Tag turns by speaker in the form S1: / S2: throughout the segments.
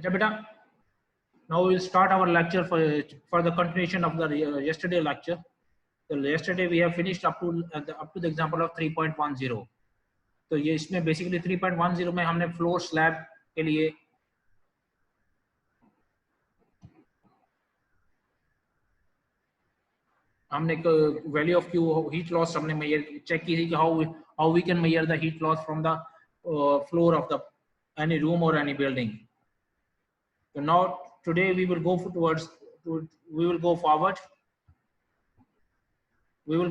S1: अच्छा बेटा, now we will start our lecture for the continuation of the yesterday lecture. So yesterday we have finished up to the example of 3.10. तो ये इसमें basically 3.10 में हमने floor slab के लिए हमने value of Q heat loss हमने measure check की थी कि how we can measure the heat loss from the floor of the any room और any building. So now today we will go forward. We will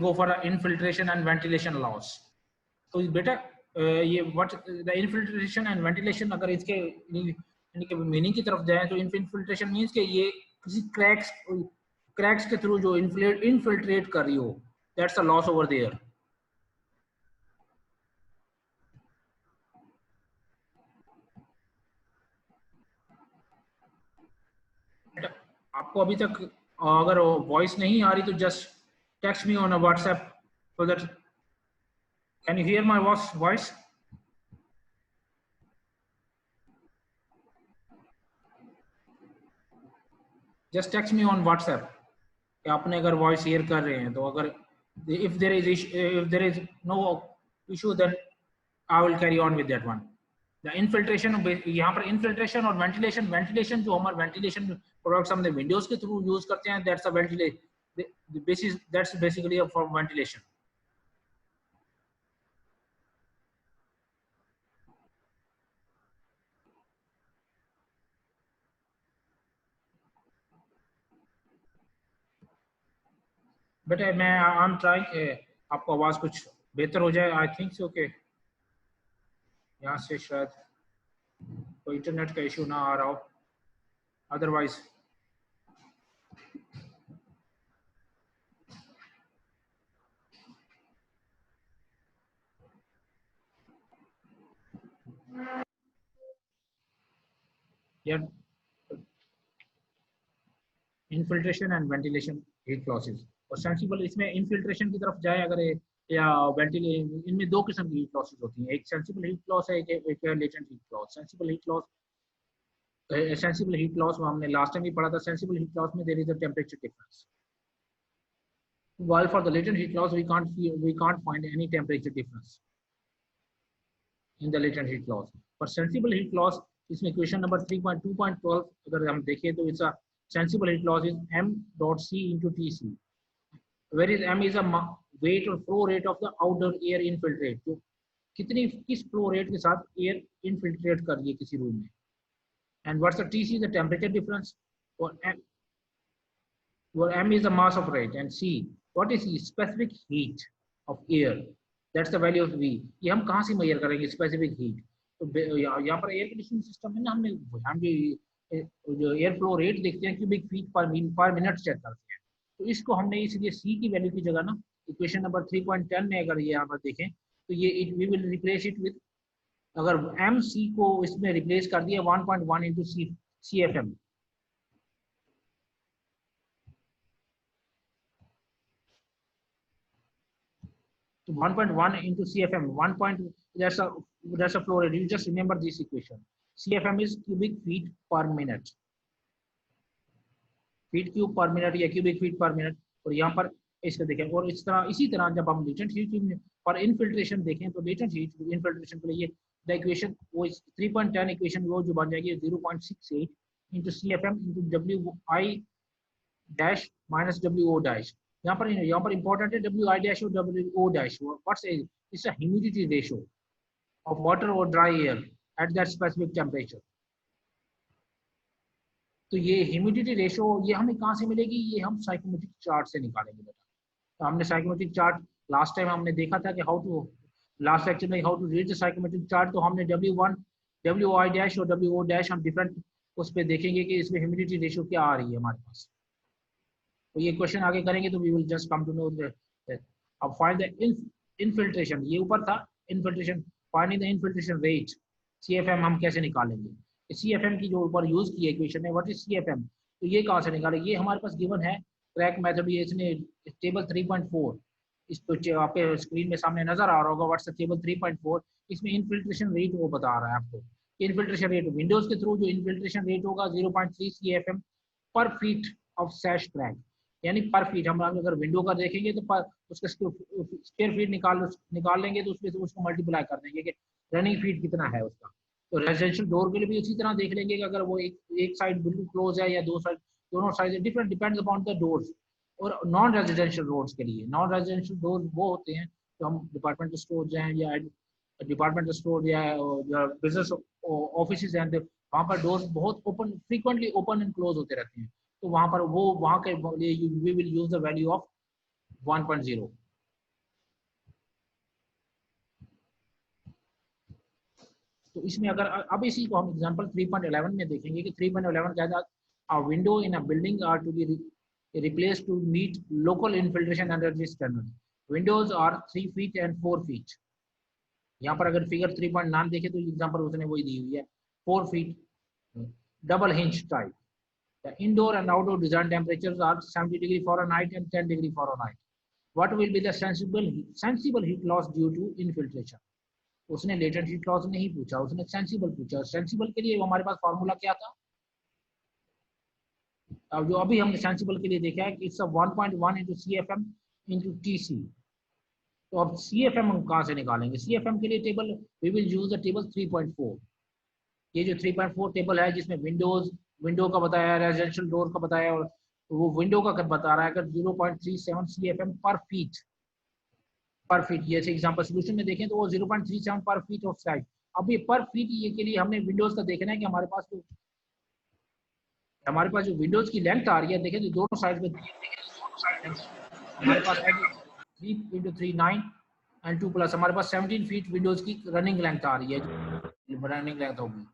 S1: go for the infiltration and ventilation laws. तो बेटा ये what the infiltration and ventilation, अगर इसके meaning की तरफ जाए तो इनफिल्ट्रेशन मींस कि ये किसी क्रैक्स के थ्रू जो इनफिल्ट्रेट कर रही हो, that's a loss over there. आपको अभी तक अगर वॉइस नहीं आ रही तो just text me on WhatsApp so that can you hear my voice. Just text me on WhatsApp कि आपने अगर वॉइस हियर कर रहे हैं. तो अगर if there is no issue then I will carry on with that one. The infiltration, यहाँ पर infiltration और ventilation जो हमारे ventilation products हमने windows के through यूज करते हैं, that's a ventilation, that's basically for ventilation. But मैं आई एम ट्राइंग आपको आवाज कुछ बेहतर हो जाए. आई थिंक सो के यहाँ से शायद कोई इंटरनेट का इशू ना आ रहा हो, अदरवाइज यार infiltration and ventilation heat losses और सेंसिबल, इसमें इनफिल्ट्रेशन की तरफ जाए अगर या वेंटिलेशन, इनमें दो किस्म की हीट लॉसेस होती हैं. एक सेंसिबल हीट लॉस है, एक latent heat loss. Sensible heat loss हमने लास्ट टाइम भी पढ़ा था. सेंसिबल हीट लॉस में there is a temperature difference, while for the latent heat loss we can't find any temperature difference in the latent heat loss. For sensible heat loss, इसमें question number 3.2.12 अगर हम देखें तो it's a sensible heat loss is m dot c into Tc, where is m is a weight or flow rate of the outer air infiltrate, तो किस flow rate के साथ air infiltrate कर रही है किसी रूम में. And what's the Tc, the temperature difference, और m is the mass of rate, and c what is the specific heat of air, that's the value of v. ये हम कहाँ से मेजर करेंगे स्पेसिफिक हीट. तो यहाँ पर एयर कंडीशनिंग सिस्टम है ना, हम जो एयर फ्लो रेट देखते हैं cubic feet per minute check करते हैं. तो इसको हमने इसलिए सी की वैल्यू की जगह ना इक्वेशन नंबर 3.10 में अगर ये यहाँ पर देखें तो ये we will replace it with, अगर एम सी को इसमें रिप्लेस कर दिया 1.1 into C F M. So 1.1 into CFM, 1 point, that's a flow rate. You just remember this equation. CFM is cubic feet per minute. Feet cube पर minute या cubic feet per minute. और यहाँ पर इसका देखें, और इसी तरह जब हम लेटेंट हीट पर इनफिल्ट्रेशन देखें तो लेटेंट हीट इनफिल्ट्रेशन के लिए द इक्वेशन वो 3.10 इक्वेशन वो जो बन जाएगी 0.68 into CFM into WI dash minus WO dash. यहाँ पर इंपॉर्टेंट है WI dash और WO dash. What's it's a humidity ratio of water और dry air at that specific temperature. तो ये ह्यूमिडिटी रेशियो ये हमें कहाँ से मिलेगी, ये हम साइकोमेट्रिक चार्ट से निकालेंगे बेटा. तो हमने साइकोमेट्रिक चार्ट लास्ट टाइम हमने देखा था कि लास्ट लेक्चर में how to read the psychrometric chart. तो हमने W1 WI डैश और WO डैश हम डिफरेंट उस पर देखेंगे कि इसमें ह्यूमिडिटी रेशियो क्या आ रही है हमारे पास. तो ये क्वेश्चन आगे करेंगे तो we will just come to know. अब फाइंड द इनफिल्ट्रेशन, ये ऊपर था infiltration, finding the infiltration rate CFM हम कैसे निकालेंगे. CFM की जो ऊपर यूज की इक्वेशन है व्हाट इज CFM, तो ये कहाँ से निकाले, ये हमारे पास गिवन है क्रैक मेथड. ये इसने टेबल 3.4 इस पे आपके स्क्रीन में सामने नजर आ रहा होगा. व्हाट्स द टेबल 3.4, इसमें इनफिल्ट्रेशन रेट वो बता रहा है आपको. इन्फिल्ट्रेशन रेट, विंडोज के थ्रू जो इन्फिल्ट्रेशन रेट होगा 0.3 CFM पर फीट ऑफ सैश क्रैक, यानी पर फीट हम अगर विंडो का देखेंगे तो पर उसके स्क्वायर फीट निकाल लेंगे तो उसमें से उसको मल्टीप्लाई कर देंगे कि रनिंग फीट कितना है उसका। तो रेजिडेंशियल डोर के लिए भी इसी तरह देख लेंगे कि अगर वो एक साइड बिल्कुल क्लोज है या दो साइड, दोनों side different depends upon the doors. और नॉन रेजिडेंशियल रोड्स के लिए, नॉन रेजिडेंशियल डोर वो होते हैं जो हम डिपार्टमेंटल स्टोर हैं या डिपार्टमेंटल स्टोर या बिजनेस ऑफिस हैं, वहाँ पर डोर्स बहुत open, frequently open and close होते रहते हैं। तो वहाँ पर वो वहाँ के लिए we will use the value of 1.0। तो इसमें अगर अब इसी को हम एग्जांपल 3.11 में देखेंगे कि 3.11 क्या है, a window in a building are to be replaced to meet local infiltration energy standard. Windows are 3 feet and 4 feet. यहाँ पर अगर फिगर 3.9 देखें तो एग्जांपल उसने वही दी हुई है, 4 feet double hinge type. The indoor and outdoor design temperatures are 70 degree Fahrenheit and 10 degree Fahrenheit. What will be the sensible heat loss due to infiltration? उसने लेटेंट हीट लॉस नहीं पूछा, उसने सेंसिबल पूछा। Sensible के लिए हमारे पास formula क्या था, अब जो अभी हमने सेंसिबल के लिए देखा है कि it's 1.1 into CFM into TC। तो अब CFM हम कहाँ से निकालेंगे, CFM के लिए table we will use the table 3.4। ये जो 3.4 टेबल है जिसमें विंडो का बताया, रेजिडेंशियल डोर का बताया, और वो विंडो का बता रहा है अगर 0.37 CFM पर फीट। ये एग्जांपल सॉल्यूशन में देखें तो वो 0.37 पर फीट ऑफ साइड। अब ये पर फीट ये के लिए हमने विंडोज का देखना है कि हमारे पास जो विंडोज की लेंथ आ रही है, देखें तो दोनों साइड में हमारे पास 3 × 3 9 एंड 2 प्लस हमारे पास 17 फीट विंडोज की रनिंग लेंथ आ रही है, रनिंग लेंथ होगी।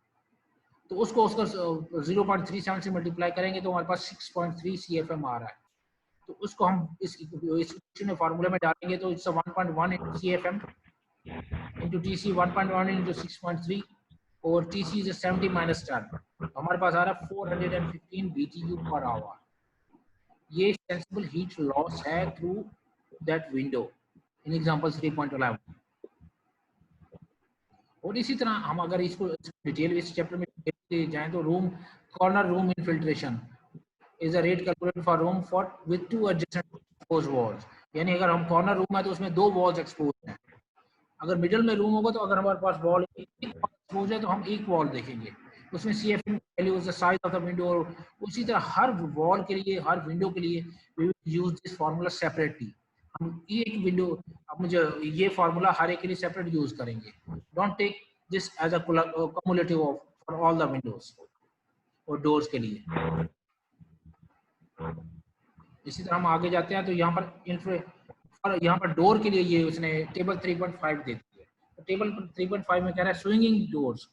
S1: तो उसको 0.37 से मल्टीप्लाई करेंगे तो हमारे पास 6.3 CFM आ रहा है। तो उसको हम इस इक्वेशन में फार्मूला में डालेंगे तो it's 1.1 into CFM into TC 1.1 into 6.3 और TC इज 70 माइनस 10, हमारे पास आ रहा है 415 BTU पर आवर। ये सेंसिबल हीट लॉस है through that window in example 3.11। और इसी तरह हम अगर इसको डिटेल इस चैप्टर में जाएं तो corner room infiltration is a rate calculated for room for with 2 adjacent exposed walls। यानी अगर हम कॉर्नर रूम है तो उसमें 2 वॉल्स एक्सपोज हैं। अगर मिडिल में रूम होगा तो अगर हमारे पास वॉल एक्सपोज है तो हम एक वॉल देखेंगे, उसमें CFM value is the size of the window. और उसी तरह हर वॉल के लिए, हर विंडो के लिए we will use this formula separately. हम एक विंडो, अब मुझे ये फार्मूला हर एक के लिए सेपरेट यूज करेंगे। Don't take this as a cumulative for all the windows और डोर्स के लिए। इसी तरह हम आगे जाते हैं तो यहाँ पर डोर के लिए ये उसने टेबल 3.5 दे दी है। तो टेबल 3.5 में कह रहा है स्विंगिंग डोर्स,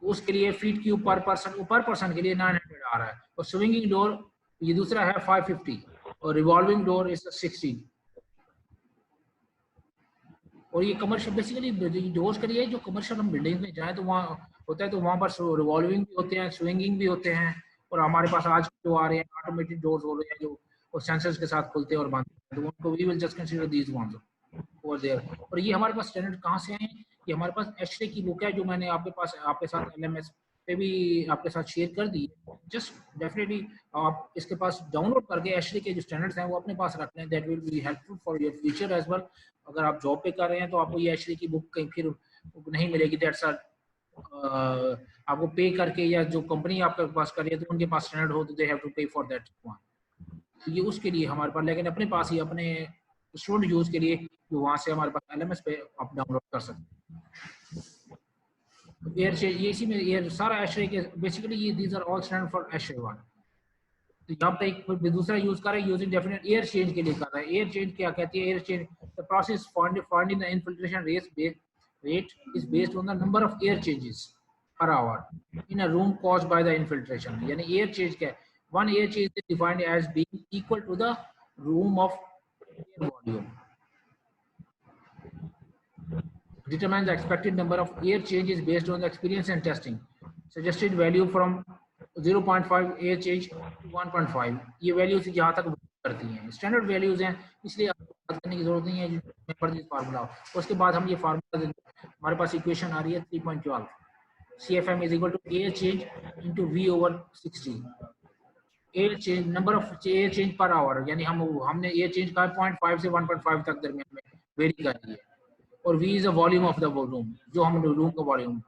S1: उसके लिए फीट क्यूब पर पर्सन के लिए 900 आ रहा है, और स्विंगिंग डोर ये दूसरा है 550 और रिवॉल्विंग डोर इज 60। और ये कमर्शियल बेसिकली डोर्स के लिए जो कमर्शियल हम बिल्डिंग में जाए तो वहाँ होता है, तो वहाँ पर रिवॉल्विंग भी होते हैं, स्विंगिंग भी होते हैं। और हमारे पास आज जो आ रहे हैं ऑटोमेटेड डोर्स हो रहे हैं जो और सेंसर्स के साथ खुलते हैं और बंद होते हैं, तो उनको we will just consider these ones over there. और ये हमारे पास स्टैंडर्ड कहाँ से हैं, ये हमारे पास एचडी की बुक है जो मैंने आपके साथ LMS पे भी आपके साथ शेयर कर दी। जस्ट डेफिनेटली आप इसके पास डाउनलोड करके एचडी के जो स्टैंडर्ड्स हैं वो अपने पास रख लें, that will be helpful for your future as well. अगर आप जॉब पे कर रहे हैं तो आपको ये एचडी की बुक कहीं फिर नहीं मिलेगी, दैट्स आपको पे करके, या जो कंपनी आपके पास कर रही है तो उनके पास स्टैंडर्ड हो तो दे हैव टू पे फॉर दैट वन। तो ये उसके लिए हमारे पास, लेकिन अपने पास ही अपने स्टूडेंट यूज के लिए जो वहाँ से हमारे पास LMS पे आप डाउनलोड कर सकते हैं। एयर चेंज, ये इसी में एयर सारा एशरे के बेसिकली ये these are all standard for ASHRAE one. तो यहाँ पे एक दूसरा यूज कर रहे हैं यूजिंग डेफिनेट एयर चेंज के लिए कर रहा है। एयर चेंज क्या कहती है, air change the process finding the infiltration rate is based on the number of air changes per hour in a room caused by the infiltration। यानी air change क्या है, one air change is defined as being equal to the room of air volume, determine the expected number of air changes based on the experience and testing, suggested value from 0.5 air change to 1.5। ये values यहाँ तक करती हैं, standard values हैं, इसलिए आपको बात करने की जरूरत नहीं है फार्मूला। उसके बाद हम ये फार्मूला हमारे पास इक्वेशन आ रही है 3.12 CFM is equal to air change into V over 60. Air change, number of air change per our, यानी हमने एयर चेंज का 0.5 से 1.5 तक दरमियान में वेरी कर दी है। और V is the volume of the room, जो हम रूम का वॉल्यूम,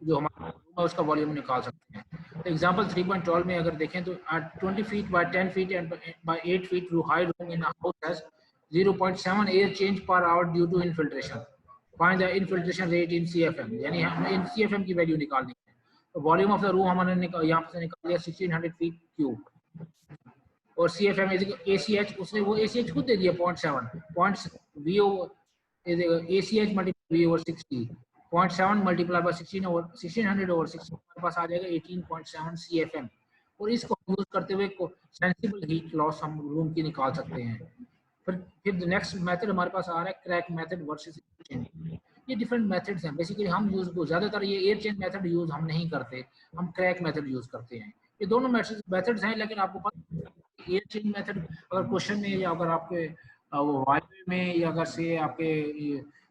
S1: जो हमारा रूम है उसका वॉल्यूम निकाल सकते हैं। तो एग्जांपल 3.12 में अगर देखें तो 20 feet by 10 feet and by 8 feet high room in house has 0.7 air change per hour due to infiltration. Find the infiltration rate in CFM, यानी हमें इन CFM की वैल्यू निकालनी है। तो वॉल्यूम ऑफ द रूम हमने यहाँ से निकाल लिया 1600 फीट क्यूब, और CFM ACH, उसने वो ACH खुद दे दिया 0.7 points V over ACH multiply V over 60, 0.7 multiply by 1600 over 60 हमारे पास आ जाएगा 18.7 CFM। और इसको यूज करते हुए सेंसिबल हीट लॉस हम रूम की निकाल सकते हैं। फिर नेक्स्ट मेथड हमारे पास आ रहा है crack method versus air change. ये डिफरेंट मेथड्स हैं, बेसिकली हम यूज ज़्यादातर ये एयर चेंज मेथड यूज हम नहीं करते, हम क्रैक मेथड यूज करते हैं। ये दोनों मेथड्स हैं, लेकिन आपको पता एयर चेंज मेथड अगर क्वेश्चन में या अगर आपके वो वाइवा में या अगर से आपके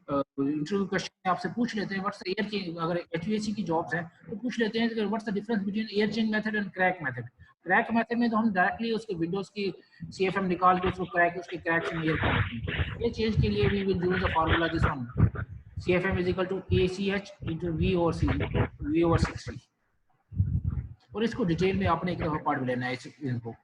S1: इंटरव्यू क्वेश्चन में आपसे पूछ लेते हैं व्हाट्स द एयर चेंज, अगर HVAC की जॉब्स हैं तो पूछ लेते हैं कि what's the difference between air change method and crack method. Crack method में तो हम डायरेक्टली उसके विंडोज की CFM निकाल के उसको उसके क्रैक से मेजर कर लेते हैं। एयर चेंज के लिए we will use the formula this one, CFM is equal to ACH into V over 60। और इसको डिटेल में आपने एक दफा पढ़ लेना है इनको।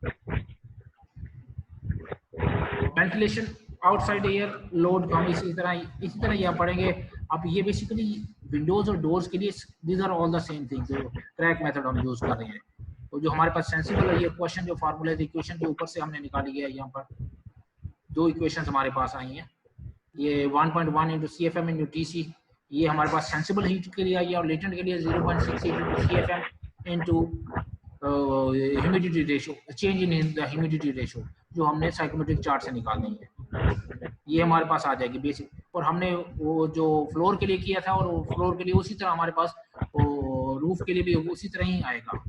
S1: वेंटिलेशन आउटसाइड एयर लोड हम इसी तरह यहाँ पढ़ेंगे। अब ये बेसिकली विंडोज और डोर्स के लिए these are all the same thing, जो क्रैक मेथड हम यूज कर रहे हैं। तो जो हमारे पास सेंसिबल है, ये क्वेश्चन जो फार्मूला इक्वेशन के ऊपर से हमने निकाली है, यहाँ पर दो इक्वेशन हमारे पास आई हैं। ये 1.1 इंटू CFM इंटू TC, ये हमारे पास सेंसिबल हीट के लिए आई है, और लेटेंट के लिए 0.6 into CFM into humidity ratio, change in the humidity ratio, जो हमने साइकोमेट्रिक चार्ट से निकालनी है। ये हमारे पास आ जाएगी बेसिक। और हमने वो जो फ्लोर के लिए किया था, और फ्लोर के लिए उसी तरह हमारे पास रूफ के लिए भी उसी तरह ही आएगा।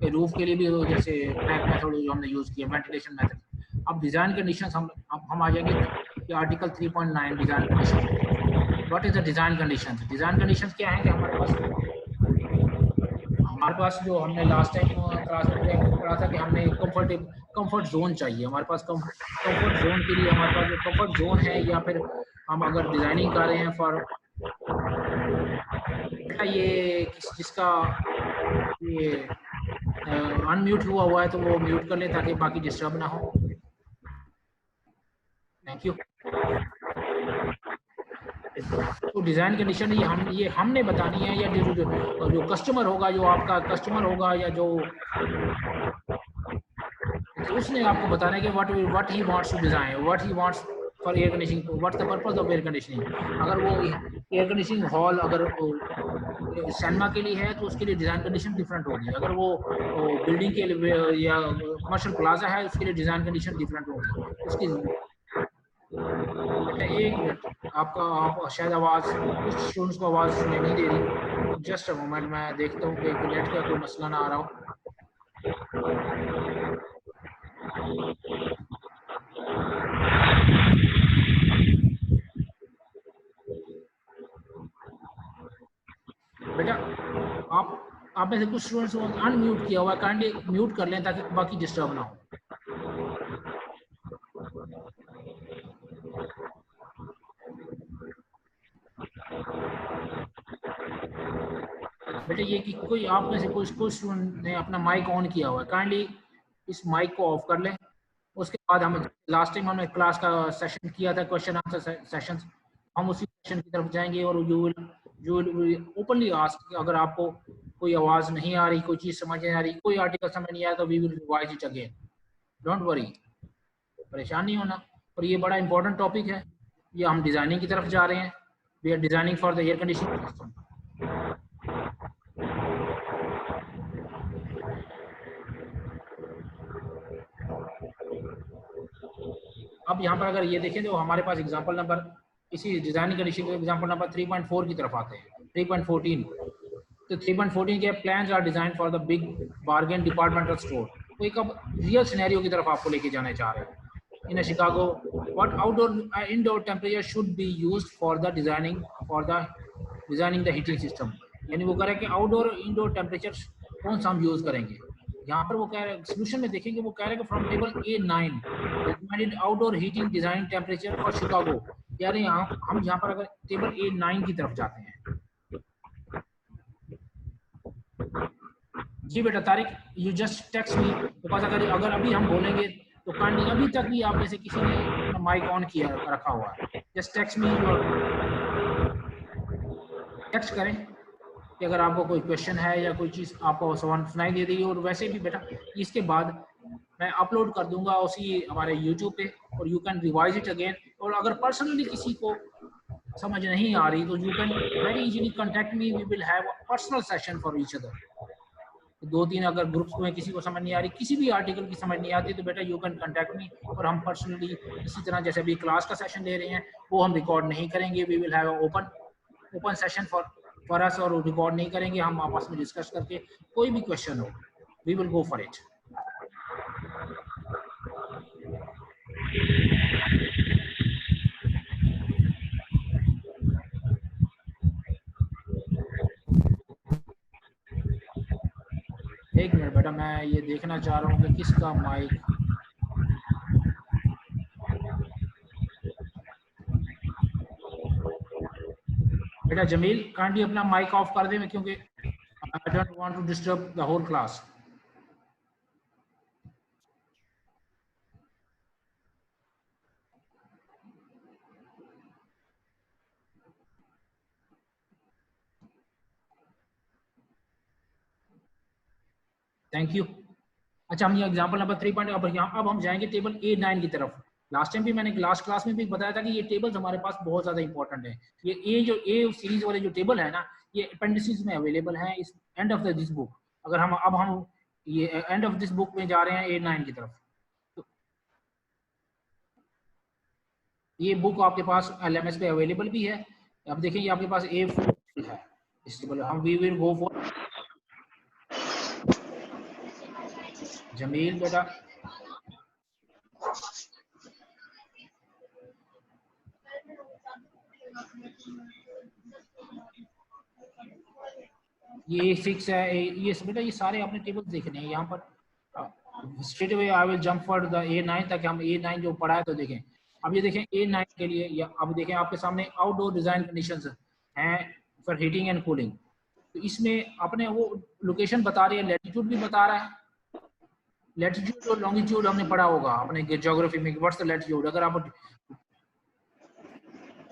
S1: रूफ के लिए भी जैसे क्रैक मेथड जो हमने यूज किया, वेंटिलेशन मेथड। अब डिजाइन कंडीशंस हम आ जाएंगे कि article 3.9 design condition. What is the design conditions? Design conditions क्या है कि हमारे पास जो हमने लास्ट टाइम क्लास में पढ़ा था कि हमने कंफर्ट जोन चाहिए। हमारे पास कंफर्ट जोन के लिए हमारे पास जो कंफर्ट जोन है, या फिर हम अगर डिजाइनिंग कर रहे हैं फॉर ये जिसका ये अनम्यूट हुआ है तो वो म्यूट कर ले ताकि बाकी डिस्टर्ब ना हो। Thank you. तो डिजाइन कंडीशन ये हमने बतानी है, या जो कस्टमर होगा, जो आपका कस्टमर होगा, या जो उसने आपको बताना है कि what he wants to design, what he wants for air conditioning, what's the purpose of air conditioning. अगर वो एयर कंडीशनिंग हॉल अगर सिनेमा के लिए है तो उसके लिए डिजाइन कंडीशन डिफरेंट होगी। अगर वो बिल्डिंग के लिए या कमर्शियल प्लाजा है उसके लिए डिजाइन कंडीशन डिफरेंट होगी। उसकी एक मिनट, आप शायद आवाज़, कुछ स्टूडेंट्स को आवाज़ सुनाई नहीं दे रही। जस्ट अ मोमेंट, मैं देखता हूँ कि नेट का कोई मसला ना आ रहा हो। बेटा आप में से कुछ स्टूडेंट्स अनम्यूट किया हुआ है, काइंडली म्यूट कर लें ताकि बाकी डिस्टर्ब ना हो। बेटा ये कि कोई आप में से कोई स्टूडेंट ने अपना माइक ऑन किया हुआ है, काइंडली इस माइक को ऑफ कर लें। उसके बाद हम लास्ट टाइम हमने क्लास का सेशन किया था, क्वेश्चन आंसर सेशंस, हम उसी सेशन की तरफ जाएंगे। और यू विल ओपनली आस्क, अगर आपको कोई आवाज़ नहीं आ रही, कोई चीज़ समझ नहीं आ रही, कोई आर्टिकल समझ नहीं आ रहा, तो we will revise it again. Don't worry, परेशान नहीं होना। और ये बड़ा इंपॉर्टेंट टॉपिक है, ये हम डिज़ाइनिंग की तरफ जा रहे हैं। We are designing for the air conditioning system. अब यहाँ पर अगर ये देखें तो हमारे पास एग्जांपल नंबर, इसी डिजाइनिंग कंडीशन के एग्जांपल नंबर 3.4 की तरफ आते हैं। 3.14 तो 3.14 के plans are design for the big bargain departmental store. तो एक अब रियल सिनेरियो की तरफ आपको लेके जाने चाह रहे हैं। In Chicago what outdoor indoor temperature should be used for the designing the heating system. यानी वो कह रहा है कि आउटडोर और इंडोर टेम्परेचर कौन सा हम यूज करेंगे। यहाँ पर वो कह रहे हैं सोल्यूशन में देखेंगे, वो कह रहे हैं कि from table A9 recommended outdoor heating design temperature for Chicago. यानी हम यहाँ पर अगर टेबल A9 की तरफ जाते हैं। जी बेटा Tariq, you just text me, because अगर अभी हम बोलेंगे तो काइंडली, अभी तक भी आप में से किसी ने माइक ऑन किया रखा हुआ है, जस्ट टेक्स्ट मी, टेक्स्ट करें कि अगर आपको कोई क्वेश्चन है या कोई चीज़ आपको सवाल सुनाई दे रही है। और वैसे भी बेटा इसके बाद मैं अपलोड कर दूंगा उसी हमारे यूट्यूब पे, और you can revise it again. और अगर पर्सनली किसी को समझ नहीं आ रही तो you can very easily contact me, we will have a personal session for each other. 2-3 अगर ग्रुप्स में किसी को समझ नहीं आ रही, किसी भी आर्टिकल की समझ नहीं आती, तो बेटा यू कैन कॉन्टेक्ट मी, और हम पर्सनली इसी तरह जैसे अभी क्लास का सेशन ले रहे हैं वो हम रिकॉर्ड नहीं करेंगे, we will have open session for us, और रिकॉर्ड नहीं करेंगे, हम आपस में डिस्कस करके कोई भी क्वेश्चन हो we will go for it. एक मिनट बेटा, मैं ये देखना चाह रहा हूँ कि किसका माइक, बेटा जमील काइंडली अपना माइक ऑफ कर दे, क्योंकि I don't want to disturb the whole class. Thank you. अच्छा, हम ये एग्जांपल नंबर 3 पॉइंट, अब हम जाएंगे टेबल A9 की तरफ। लास्ट टाइम भी मैंने लास्ट क्लास में भी बताया था कि ये टेबल्स हमारे पास बहुत ज़्यादा इंपॉर्टेंट है। ये ए सीरीज वाले जो टेबल है ना, ये अपेंडिसेस में अवेलेबल है इस एंड ऑफ दिस बुक। अगर हम ये एंड ऑफ दिस बुक में जा रहे हैं A9 की तरफ, तो ये बुक आपके पास LMS पे अवेलेबल भी है। अब देखिए ये आपके पास A4 है इस टेबल, हम we will go for Jameel बेटा। ये 6 है, ये बेटा ये सारे आपने टेबल देखने हैं यहाँ पर। Straight away I will jump for the A9 ताकि हम A9 जो पढ़ा है तो देखें। अब ये देखें A9 के लिए, या अब देखें आपके सामने आउटडोर डिजाइन कंडीशंस हैं फॉर हीटिंग एंड कूलिंग। तो इसमें अपने वो लोकेशन बता रही है, लैटिट्यूड भी बता रहा है, लैटिट्यूड और लॉन्गिट्यूड हमने पढ़ा होगा अपने ज्योग्राफी में, व्हाट्स द लैटिट्यूड। अगर आप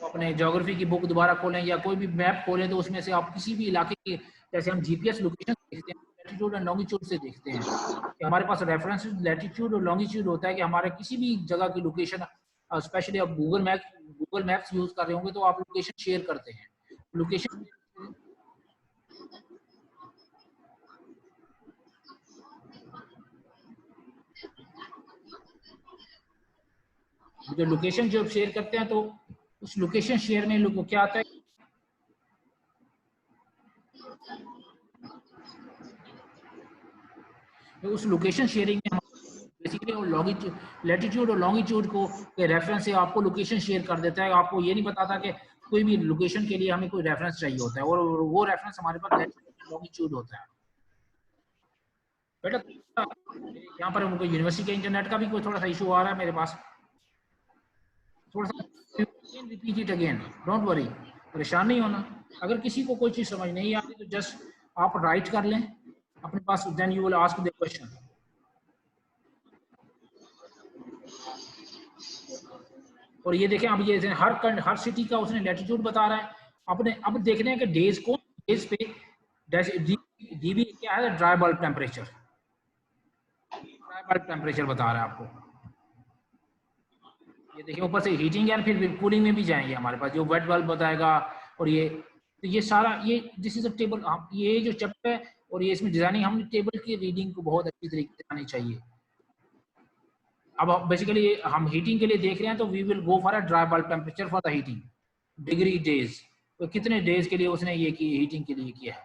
S1: अपने ज्योग्राफी की बुक दोबारा खोलें या कोई भी मैप खोलें तो उसमें से आप किसी भी इलाके की, जैसे हम जीपीएस लोकेशन देखते हैं, लैटिट्यूड और लॉन्गिट्यूड से देखते हैं कि हमारे पास रेफरेंस लैटिट्यूड और लॉन्गिट्यूड होता है कि हमारे किसी भी जगह की लोकेशन, स्पेशली आप गूगल मैप्स यूज कर रहे होंगे तो आप लोकेशन शेयर करते हैं। लोकेशन जो लोकेशन जो शेयर करते हैं तो उस लोकेशन शेयर में लोगों को क्या आता है, तो उस लोकेशन शेयरिंग में बेसिकली लैटिट्यूड और लॉन्गिट्यूड को रेफरेंस से आपको लोकेशन शेयर कर देता है। आपको ये नहीं बताता कि कोई भी लोकेशन के लिए हमें कोई रेफरेंस चाहिए होता है, और वो रेफरेंस हमारे पास लैटिट्यूड लॉन्गिट्यूड होता है। बेटा यहाँ पर उनको यूनिवर्सिटी के इंटरनेट का भी कोई थोड़ा सा इशू आ रहा है मेरे पास, थोड़ा सा repeat it again, don't worry, परेशान नहीं होना। अगर किसी को कोई चीज समझ नहीं आती तो जस्ट आप राइट कर लें अपने पास, then you will ask the question. और ये देखें, अब ये हर सिटी का उसने लैटिट्यूड बता रहा है अपने। अब देख रहे हैं कि डेज को डेज पे डीबी क्या है, dry bulb temperature, dry bulb temperature बता रहा है आपको। ये देखिए ऊपर से हीटिंग है, फिर कूलिंग में भी जाएंगे हमारे पास जो वेट बल्ब बताएगा। और ये तो ये सारा ये दिस इज अ टेबल, ये जो चैप्टर है और ये इसमें डिजाइनिंग, हम टेबल की रीडिंग को बहुत अच्छी तरीके से आनी चाहिए। अब बेसिकली हम हीटिंग के लिए देख रहे हैं तो we will go for a dry bulb temperature for the heating degree days, तो कितने डेज के लिए उसने ये की हीटिंग के लिए किया है।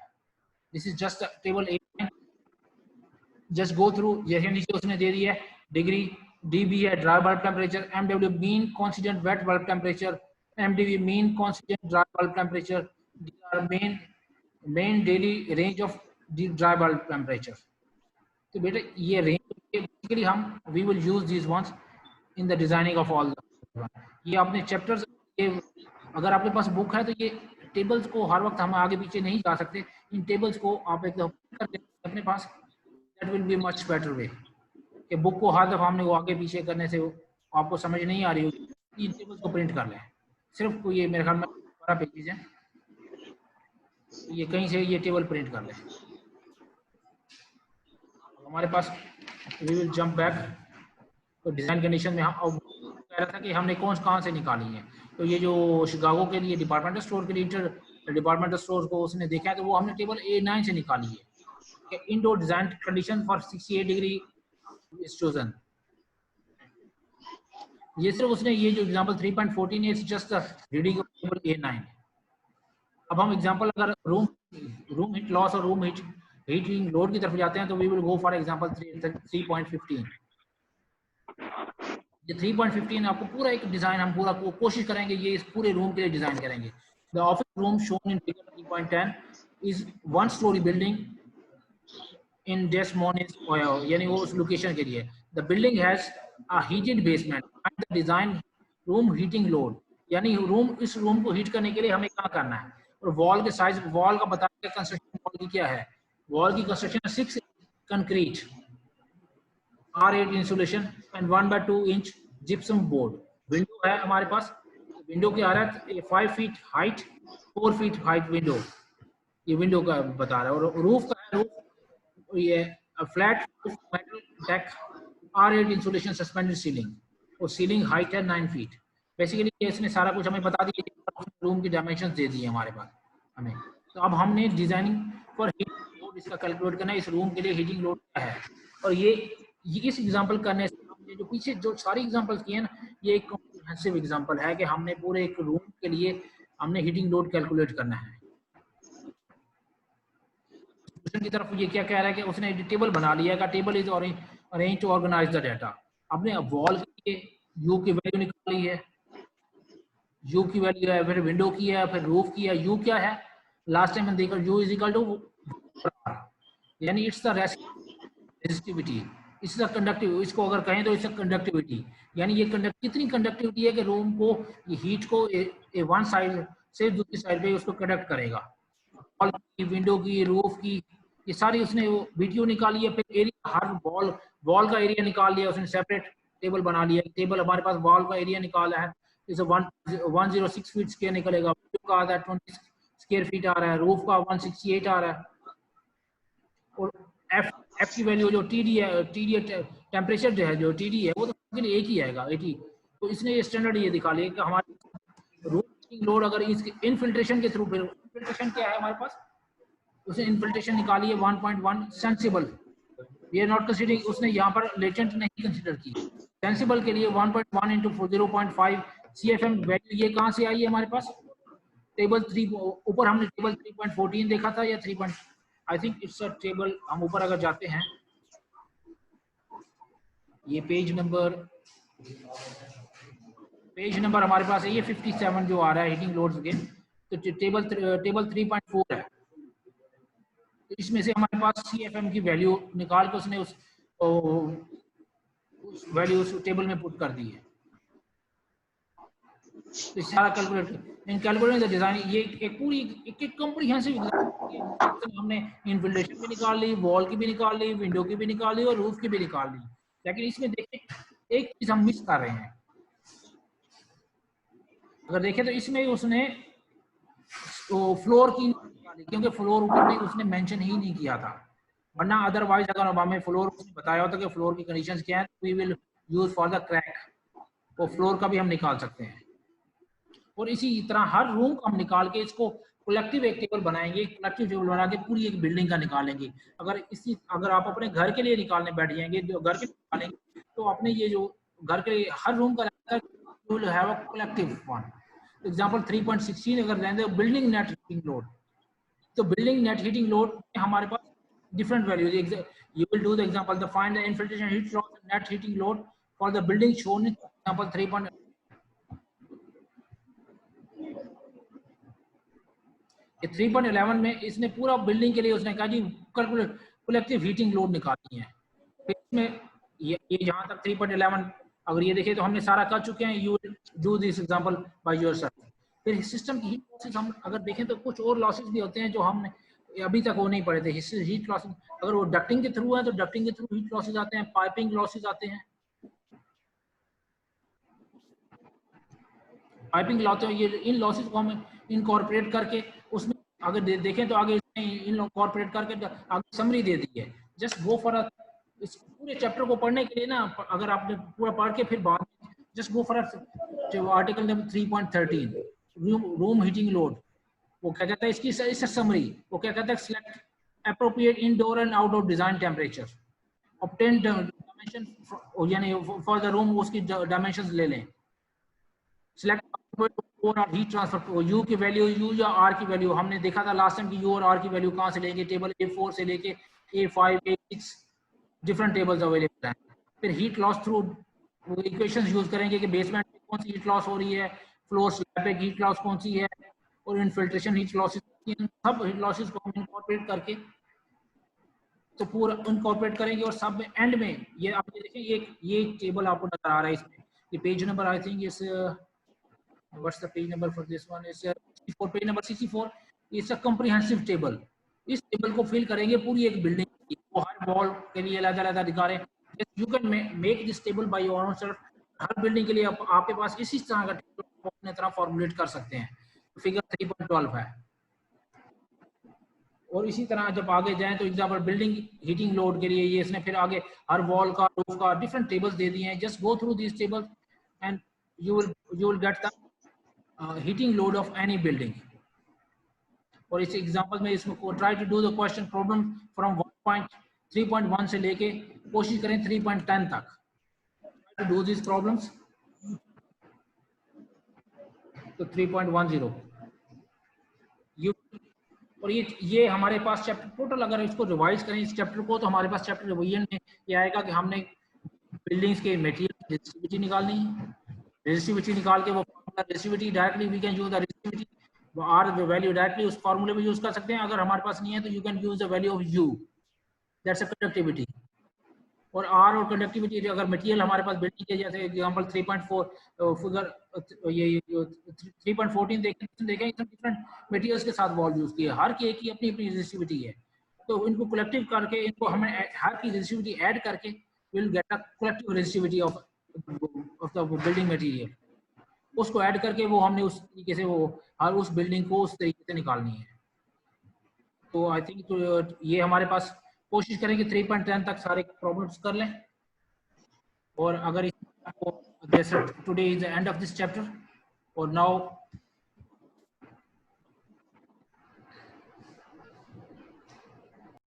S1: This is just table A, just go through. जैसे नीचे उसने दे दिया है डिग्री, डीबी है dry bulb temperature, MW mean constant wet bulb temperature, MDV mean constant dry bulb temperature, D R mean mean daily range of dry bulb temperature. तो बेटा ये रेंज बेसिकली हम we will use these ones in the designing of all. ये अपने chapters, ये अगर आपके पास book है तो ये टेबल्स को हर वक्त हम आगे पीछे नहीं जा सकते, इन टेबल्स को आप एकदम करके अपने पास, that will be much better way. कि बुक को हर दफ़ा हमने वो आगे पीछे करने से आपको समझ नहीं आ रही होगी, इन टेबल्स को प्रिंट कर लें। सिर्फ ये मेरे ख्याल में 12 पेजेस हैं, ये कहीं से ये टेबल प्रिंट कर लें। हमारे पास वी विल जंप बैक तो डिज़ाइन कंडीशन में हम कह रहा था कि हमने कहाँ से निकाली है। तो ये जो शिकागो के लिए डिपार्टमेंटल स्टोर के लिए इंटर डिपार्टमेंटल स्टोर को उसने देखा है, तो वो हमने टेबल A9 से निकाली है कि indoor design condition for 68 degree is chosen. ये सिर्फ उसने ये जो एग्जांपल 3.14 है, just reading of table A9। अब हम एग्जांपल अगर रूम हीट लॉस और रूम हीटिंग लोड की तरफ जाते हैं तो we will go for example 3.15। ये 3.15 आपको पूरा एक डिजाइन हम पूरा कोशिश करेंगे ये इस पूरे रूम के लिए डिजाइन करेंगे। The office room shown in figure 3.10 is 1 storey building in Des Moines, यानी वो उस लोकेशन के लिए। The building has a heated basement and the design room heating load, यानी रूम इस रूम को हीट करने के लिए हमें क्या करना है। और वॉल के साइज, वॉल का बताया कंस्ट्रक्शन वॉल की क्या है। वॉल की construction 6 concrete R8 insulation and 1/2 inch gypsum board. Window है हमारे पास, विंडो की आ रहा है 5 feet height, 4 feet height window, ये विंडो का बता रहा है। और रूफ का है, रूफ ये flat metal deck R8 insulation suspended ceiling, और सीलिंग हाइट है 9 फीट। बेसिकली इसने सारा कुछ हमें बता दिया, रूम की डायमेंशन दे दी है हमारे पास हमें। तो अब हमने डिजाइनिंग फॉर हीटिंग लोड इसका कैलकुलेट करना है, इस रूम के लिए हीटिंग लोड क्या है। और ये इस एग्जांपल करने से हमने जो पीछे जो सारी एग्जांपल्स किए हैं ना, ये एक कॉम्प्रिहेंसिव एग्जांपल है कि हमने पूरे एक रूम के लिए हमने हीटिंग लोड कैलकुलेट करना है। की तरफ ये क्या कह रहा है कि उसने टेबल बना लिया का table is arrange to organize the data. आपने वॉल के लिए यू की वैल्यू निकाली है, यू की वैल्यू है, फिर विंडो की है, फिर रूफ की है। यू क्या है लास्ट टाइम हमने देखा, यू इज इक्वल टू यानी it's the resistivity, it's the conductive, इसको अगर कहें तो इट्स कंडक्टिविटी, यानी ये कितनी कंडक्टिविटी है कि रूम को ये हीट को वन साइड से दूसरी साइड पे उसको कंडक्ट करेगा। वॉल की, विंडो की, रूफ की, ये सारी उसने वीडियो निकाली है। फिर एरिया, हर वॉल का एरिया निकाल लिया उसने, सेपरेट टेबल बना लिया। टेबल हमारे पास वॉल का एरिया निकाला है, जैसे 106 फीट स्क्वायर निकलेगा, विंडो का आ रहा है 20 स्क्वायर फीट आ रहा है, रूफ का 168 आ रहा है। और एफ की वैल्यू जो टीडी है, टेम्परेचर जो है, जो टीडी है वो तो एक ही आएगा 80। तो इसने ये स्टैंडर्ड ये दिखा लिया कि हमारे रूम लोड अगर इसके इनफिल्ट्रेशन के थ्रू, फिर इनफिल्ट्रेशन क्या है हमारे पास, उसने इनफिल्ट्रेशन निकाली है 1.1 sensible, we are not considering, उसने यहाँ पर लेटेंट नहीं कंसीडर की। सेंसिबल के लिए 1.1 इंटू 0.5 CFM वैल्यू, ये कहाँ से आई है हमारे पास, टेबल 3 ऊपर हमने टेबल 3.14 देखा था, या 3. I think it's a table, हम ऊपर अगर जाते हैं, ये पेज नंबर हमारे पास है, ये 57 जो आ रहा है हीटिंग लोड्स के, तो टेबल 3.4 है। तो इसमें से हमारे पास CFM की वैल्यू निकाल के उसने उस वैल्यू उस टेबल में पुट कर दी है। तो सारा कैलकुलेट डिजाइन, ये एक पूरी एक कॉम्प्रिहेंसिव हमने इनफिल्ट्रेशन भी निकाल ली, वॉल की भी निकाल ली, विंडो की भी निकाल ली, और रूफ की भी निकाल ली। लेकिन इसमें देखिए एक चीज हम मिस कर रहे हैं, अगर देखें तो इसमें उसने फ्लोर की निकाली, क्योंकि फ्लोर ऊपर में उसने मेंशन ही नहीं किया था। वरना अदरवाइज अगर हमें फ्लोर उसने बताया होता कि फ्लोर की कंडीशंस क्या है, we will use for the crack, वो फ्लोर का भी हम निकाल सकते हैं। और इसी तरह हर रूम को हम निकाल के इसको कलेक्टिव एक टेबल बनाएंगे, कलेक्टिव टेबल बना के पूरी एक बिल्डिंग का निकालेंगे। अगर आप अपने घर के लिए निकालने बैठ जाएंगे, जो घर के निकालेंगे, तो अपने ये जो घर के हर रूम का you will have a collective one. Example 3.16 अगर लेंगे, बिल्डिंग नेट हीटिंग लोड, तो बिल्डिंग नेट हीटिंग लोड हमारे पास different values. You will do the example, the find the infiltration heat loss and net heating load for the building shown in example 3. ये 3.11 में इसने पूरा building के लिए उसने कहा जी कलेक्टिव हीटिंग लोड निकालनी है। फिर इसमें ये जहाँ तक 3.11 अगर ये देखें तो हमने सारा कर चुके हैं। You do this example by yourself. फिर सिस्टम की हीट लॉसेस हम अगर देखें तो कुछ और लॉसेस भी होते हैं जो हमने अभी तक वो नहीं पढ़े थे। हीट लॉसेस अगर वो डक्टिंग के थ्रू है तो डक्टिंग के थ्रू हीट लॉसेस आते हैं, पाइपिंग लॉसेस आते हैं। पाइपिंग लाते हैं, ये इन लॉसेस को हम इनकॉर्पोरेट करके उसमें अगर देखें तो आगे इनकॉर्पोरेट करके आगे समरी दे दी है। जस्ट गो फॉर इस पूरे चैप्टर को पढ़ने के लिए ना, अगर आपने पूरा पढ़ के फिर बाद just go for article number 3.13 room heating load. वो क्या कहता है इसकी इस समरी, वो क्या कहता है select appropriate indoor and outdoor design temperature, obtain dimension यानी फॉर द रूम उसकी डायमेंशंस ले लें। सिलेक्ट और हीट ट्रांसफर, यू की वैल्यू, यू या आर की वैल्यू हमने देखा था लास्ट टाइम कि यू और आर की वैल्यू कहाँ से लेंगे, टेबल A4 से लेके A5 A6 different tables available हैं। फिर heat loss through equations use करेंगे कि बेसमेंट में कौन सी हीट लॉस हो रही है, फ्लोर स्लैब पे हीट लॉस कौन सी है, और इनफिल्ट्रेशन हीट लॉसेस, सब हीट लॉसेस को हम इनकॉर्पोरेट करके तो पूरा इनकॉर्पोरेट करेंगे। और सब में एंड में ये आप देखें ये टेबल आपको नजर आ रहा है इसमें, ये पेज नंबर आई थिंक इस what's the page number for this one is 64, page number 64। It's a comprehensive table. इस टेबल को फिल करेंगे पूरी एक बिल्डिंग की, वो हर वॉल के लिए अलग-अलग दिखा रहे हैं। You can make this table by your own self. Her building के लिए आपके पास इसी तरह का टेबल अपने तरह फॉर्मुलेट कर सकते हैं। फिगर 3.12 है। और इसी तरह जब आगे जाएं तो एग्जांपल बिल्डिंग हीटिंग लोड के लिए ये इसने फिर आगे हर वॉल का रूफ का डिफरेंट टेबल्स दे दिए हैं। Just go through this table and you will get the heating load of any building। और इस एग्जांपल में इसमें try to do the question problem from 3.1 से लेके कोशिश करें 3.10 तक टू डू दिस प्रॉब्लम्स। तो 3.10 यू, और ये हमारे पास चैप्टर टोटल अगर इसको रिवाइज करें इस चैप्टर को तो हमारे पास चैप्टर रिवीजन में ये आएगा कि हमने बिल्डिंग्स के मटेरियल रेजिस्टिविटी निकालनी है। रेजिस्टिविटी निकाल के वो resistivity directly we can use the resistivity, वो आर द वैल्यू डायरेक्टली उस फार्मूले में यूज कर सकते हैं। अगर हमारे पास नहीं है तो you can use the value of you, that's a conductivity. और आर और कंडक्टिविटी अगर मटेरियल हमारे पास बिल्डिंग के जैसे एग्जांपल 3.4 फिगर ये 3.14 देखें डिफरेंट मटेरियल्स के साथ वॉल यूज किए, हर की एक की अपनी अपनी रेजिस्टिविटी है। तो इनको कलेक्टिव करके इनको हमें हर की रेजिस्टिविटी ऐड करके will get a collective resistivity of the building material. उसको ऐड करके वो हमने उस तरीके से वो हर उस बिल्डिंग को उस तरीके से निकालनी है। तो आई थिंक तो ये हमारे पास कोशिश करेंगे 3.10 तक सारे प्रॉब्लम्स कर लें। और अगर today is the end of this chapter और नाउ